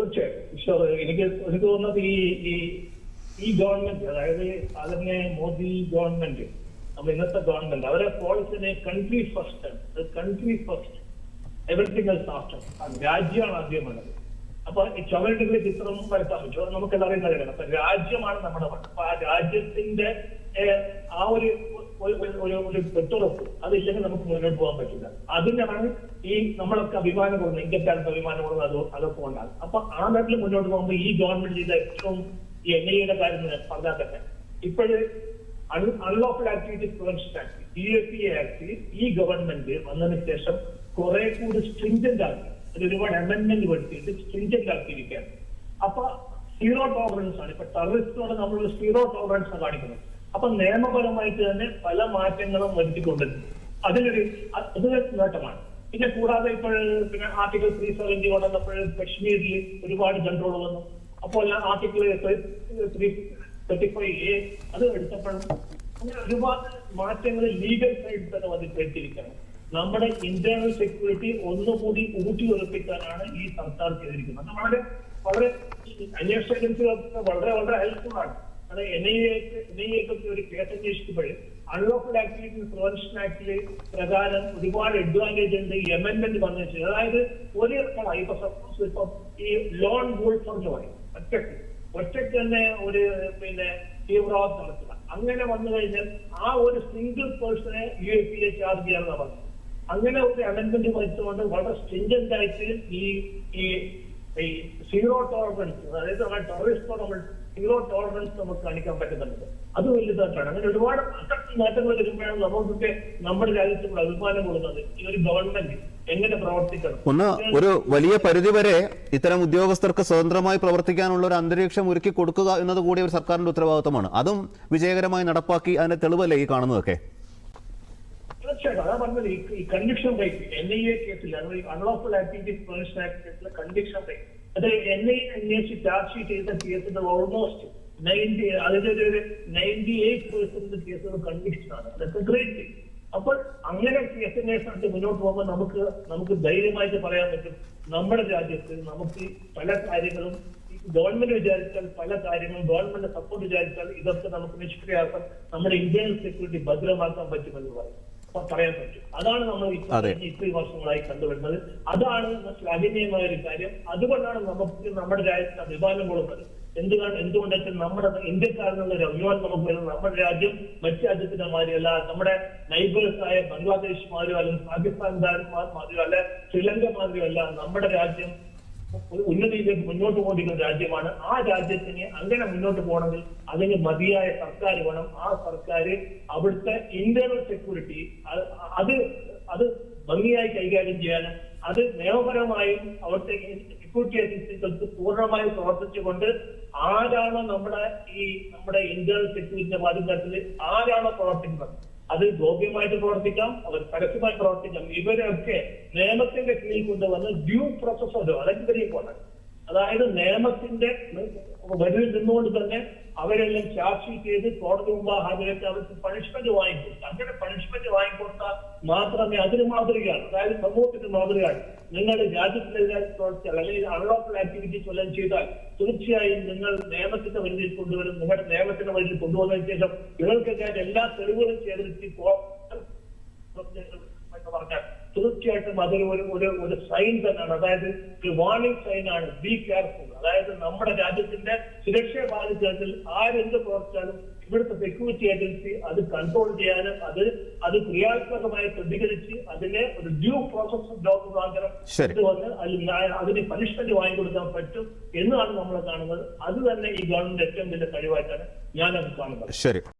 തീർച്ചയായും എനിക്ക് തോന്നുന്നത് ഈ ഗവൺമെന്റ്, അതായത് അതിനെ മോദി ഗവൺമെന്റ്, നമ്മൾ ഇന്നത്തെ ഗവൺമെന്റ്, അവരെ പോളിസിനെ country first everything else after. രാജ്യമാണ് ആദ്യം വേണ്ടത്. അപ്പൊ ചുമരിടുകളിൽ ചിത്രം വരയ്ക്കാൻ പറ്റുമോ നമുക്കെല്ലാം അറിയുന്ന കാര്യമാണ്. അപ്പൊ രാജ്യമാണ് നമ്മുടെ വേണ്ടത്. അപ്പൊ ആ രാജ്യത്തിന്റെ ആ ഒരു വെട്ടുറപ്പ് അതില്ലെങ്കിൽ നമുക്ക് മുന്നോട്ട് പോകാൻ പറ്റില്ല. അതിനാണ് ഈ നമ്മളൊക്കെ അഭിമാനം കൊടുക്കുന്നത്, ഇന്ത്യക്കാർക്ക് അഭിമാനം കൊടുക്കുന്നത് അതൊക്കെ കൊണ്ടാണ്. അപ്പൊ ആ നാട്ടിൽ മുന്നോട്ട് പോകുമ്പോൾ ഈ ഗവൺമെന്റ് ചെയ്ത ഏറ്റവും ഈ എൻഐഎയുടെ കാര്യം പറഞ്ഞാൽ തന്നെ ഇപ്പോഴ് unlawful activities prevention act DFA act ഈ ഗവൺമെന്റ് വന്നതിന് ശേഷം കുറെ കൂടി സ്ട്രിഞ്ചന്റ് ആക്കി, ഒരുപാട് അമെന്റ്മെന്റ് വരുത്തിയിട്ട് സ്ട്രിഞ്ചന്റ് ആക്കിയിരിക്കുകയാണ്. അപ്പൊ സീറോ ടോളറൻസ് ആണ്. ഇപ്പൊ ടെററിസ്റ്റിനോട് നമ്മൾ സീറോ ടോളറൻസ് കാണിക്കുന്നത്. അപ്പൊ നിയമപരമായിട്ട് തന്നെ പല മാറ്റങ്ങളും വരുത്തിക്കൊണ്ടിരുന്നു. അതിലൊരു നേട്ടമാണ്. പിന്നെ കൂടാതെ ഇപ്പോൾ പിന്നെ ആർട്ടിക്കിൾ 370 കൊണ്ടുവന്നപ്പോൾ കശ്മീരിൽ ഒരുപാട് കൺട്രോൾ വന്നു. അപ്പോൾ ആർട്ടിക്കിൾ 35A അത് എടുത്തപ്പോഴും അങ്ങനെ ഒരുപാട് മാറ്റങ്ങൾ ലീഗൽ സൈഡിൽ തന്നെ വരുത്തിയിരിക്കുകയാണ്. നമ്മുടെ ഇന്റേണൽ സെക്യൂരിറ്റി ഒന്നുകൂടി ഊട്ടിയുറപ്പിക്കാനാണ് ഈ സർക്കാർ ചെയ്തിരിക്കുന്നത്. വളരെ വളരെ അന്വേഷണ ഏജൻസികൾക്ക് വളരെ ഹെൽപ്ഫുൾ ആണ്. അത് NIA-ക്കൊക്കെ ഒരു കേസ് അന്വേഷിക്കുമ്പോൾ അൺലോഫുൾ ആക്ടിവിറ്റീസ് പ്രിവെൻഷൻ ആക്ടില് പ്രകാരം ഒരുപാട് അഡ്വാൻറ്റേജ് ഉണ്ട്. ഈ അമെന്റ്മെന്റ് വന്നിട്ട്, അതായത് ഒരു ഇപ്പൊ സപ്പോസ് ഇപ്പം ഈ ലോൺ വോൾഫ് എന്ന് പറയും, ഒറ്റയ്ക്ക് തന്നെ ഒരു പിന്നെ തീവ്രവാദം നടത്തുക, അങ്ങനെ വന്നു കഴിഞ്ഞാൽ ആ ഒരു സിംഗിൾ പേഴ്സണെ UAPA ചാർജ് ചെയ്യാമെന്നാണ് പറഞ്ഞത്. അങ്ങനെ ഒരു അമെന്റ്മെന്റ് വെച്ചുകൊണ്ട് വളരെ സ്ട്രിഞ്ചന്റ് ആയിട്ട് ഈ സീറോ ടോളറൻസ്, അതായത് നമ്മുടെ ടെററിസ്റ്റോ നമ്മൾ സീറോ ടോളറൻസ് നമുക്ക് കാണിക്കാൻ പറ്റുന്നുണ്ട്. അത് വലുതായിട്ടാണ്. അങ്ങനെ ഒരുപാട് നേട്ടങ്ങൾ വരുമ്പോഴാണ് നമുക്കൊക്കെ നമ്മുടെ രാജ്യത്തുള്ള അഭിമാനം കൊടുക്കുന്നത് ഈ ഒരു ഗവൺമെന്റ് എങ്ങനെ പ്രവർത്തിക്കണം. ഒരു വലിയ പരിധിവരെ ഇത്തരം ഉദ്യോഗസ്ഥർക്ക് സ്വതന്ത്രമായി പ്രവർത്തിക്കാനുള്ള ഒരു അന്തരീക്ഷം ഒരുക്കി കൊടുക്കുക എന്നത് കൂടി ഒരു സർക്കാരിന്റെ ഉത്തരവാദിത്തമാണ്. അതും വിജയകരമായി നടപ്പാക്കി അതിന്റെ തെളിവല്ലേ ഈ കാണുന്നതൊക്കെ? തീർച്ചയായിട്ടും അതാ പറഞ്ഞത്. ഈ കൺവിക്ഷൻ റേറ്റ് NIA കേസിൽ, അൺലോഫുൾ ആക്ടിവിറ്റീസ് പ്രിവെൻഷൻ ആക്ട് കേസിലെ കൺവിക്ഷൻ റേറ്റ്, അത് NIA അന്വേഷിച്ച് ചാർജ് ഷീറ്റ് ചെയ്ത കേസിന്റെ ഓൾമോസ്റ്റ് 98% കേസുകൾ കൺവിക്ഷൻ ആണ്. അതൊക്കെ ഗ്രേറ്റ്. അപ്പോൾ അങ്ങനെ കേസ് അന്വേഷണത്തിൽ മുന്നോട്ട് പോകുമ്പോൾ നമുക്ക് ധൈര്യമായിട്ട് പറയാൻ പറ്റും, നമ്മുടെ രാജ്യത്ത് നമുക്ക് പല കാര്യങ്ങളും ഗവൺമെന്റ് വിചാരിച്ചാൽ, പല കാര്യങ്ങളും ഗവൺമെന്റ് സപ്പോർട്ട് വിചാരിച്ചാൽ ഇതൊക്കെ നമുക്ക് നിഷ്ക്രിയാക്കാൻ, നമ്മുടെ ഇന്ത്യൻ സെക്യൂരിറ്റി ഭദ്രമാക്കാൻ പറ്റുമെന്ന് പറയാൻ പറ്റും. അതാണ് നമ്മൾ ഇത്രയും വർഷങ്ങളായി കണ്ടുവരുന്നത്. അതാണ് ശ്ലാഘനീയമായ ഒരു കാര്യം. അതുകൊണ്ടാണ് നമുക്ക് നമ്മുടെ രാജ്യത്ത് അഭിമാനം കൊടുക്കുന്നത്. എന്തുകൊണ്ടെങ്കിൽ നമ്മുടെ ഇന്ത്യക്കാരെന്നുള്ള ഒരു അഭിമാനം നമുക്ക് വരുന്നത്. നമ്മുടെ രാജ്യം മറ്റു രാജ്യത്തിന്റെ മാതിരിയല്ല, നമ്മുടെ നൈബേഴ്സായ ബംഗ്ലാദേശ് മാതിരിയോ അല്ലെങ്കിൽ പാകിസ്ഥാൻ മാതിരിയോ അല്ല, ശ്രീലങ്ക മാതിരിയോ അല്ല. നമ്മുടെ രാജ്യം ഉന്നതിയിലേക്ക് മുന്നോട്ട് പോയിരിക്കുന്ന രാജ്യമാണ്. ആ രാജ്യത്തിന് അങ്ങനെ മുന്നോട്ട് പോകണമെങ്കിൽ അതിന് മതിയായ സർക്കാർ വേണം. ആ സർക്കാർ അവിടുത്തെ ഇന്റേണൽ സെക്യൂരിറ്റി അത് ഭംഗിയായി കൈകാര്യം ചെയ്യാനും അത് നിയമപരമായും അവിടുത്തെ സെക്യൂരിറ്റി ഏജൻസികൾക്ക് പൂർണ്ണമായും പ്രവർത്തിച്ചുകൊണ്ട് ആരാണോ നമ്മുടെ ഇന്റേണൽ സെക്യൂരിറ്റിയുടെ പശ്ചാത്തലത്തിൽ ആരാണോ പ്രവർത്തിക്കുന്നത് അത് ഗോപ്യമായിട്ട് പ്രവർത്തിക്കാം, അവർ പരസ്യമായി പ്രവർത്തിക്കാം. ഇവരൊക്കെ നിയമത്തിന്റെ കീഴിൽ കൊണ്ടുവന്ന് ഡ്യൂ പ്രോസസ് അതൊക്കെ വലിയ പോകണം. അതായത് നിയമത്തിന്റെ വരിയിൽ നിന്നുകൊണ്ട് തന്നെ അവരെല്ലാം ചാർജ് ഷീറ്റ് ചെയ്ത് കോടതി മുമ്പ് ഹാജരാക്കി അവർക്ക് പണിഷ്മെന്റ് വാങ്ങിക്കൊടുക്കുക. അങ്ങനെ പണിഷ്മെന്റ് വാങ്ങിക്കൊടുത്താൽ മാത്രമേ അതിന് മാതൃകയാണ്. അതായത് സമൂഹത്തിന് മാതൃകയാണ്. നിങ്ങളുടെ രാജ്യത്തിനെതിരെ പ്രവർത്തിച്ചാൽ അല്ലെങ്കിൽ അൺലോഫുൾ ആക്ടിവിറ്റീസ് വല്ലതും ചെയ്താൽ തീർച്ചയായും നിങ്ങൾ നിയമത്തിന്റെ വഴിയിൽ കൊണ്ടുവരും. നിങ്ങളുടെ നിയമത്തിന്റെ വഴിയിൽ കൊണ്ടുവന്നതിന് ശേഷം ഇവർക്കൊക്കെ എല്ലാ തെളിവുകളും ശേഖരിച്ച് പറഞ്ഞാൽ തീർച്ചയായിട്ടും അതൊരു ഒരു സൈൻ തന്നെയാണ്. അതായത് ഒരു വാർണിംഗ് സൈൻ ആണ്. Be careful. അതായത് നമ്മുടെ രാജ്യത്തിന്റെ സുരക്ഷയെ ബാധിച്ചാൽ ആരെന്ത് പ്രവർത്തിച്ചാലും ഇവിടുത്തെ സെക്യൂരിറ്റി ഏജൻസി അത് കൺട്രോൾ ചെയ്യാനും അത് ക്രിയാത്മകമായി പ്രതികരിച്ച് അതിനെ ഒരു ഡ്യൂ പ്രോസസ് മുഖാന്തരം വന്ന് അതിന് പണിഷ്മെന്റ് വാങ്ങിക്കൊടുക്കാൻ പറ്റും എന്നാണ് നമ്മൾ കാണുന്നത്. അത് തന്നെ ഈ ഗവൺമെന്റ് ഏറ്റവും വലിയ കഴിവായിട്ടാണ് ഞാനത് കാണുന്നത്.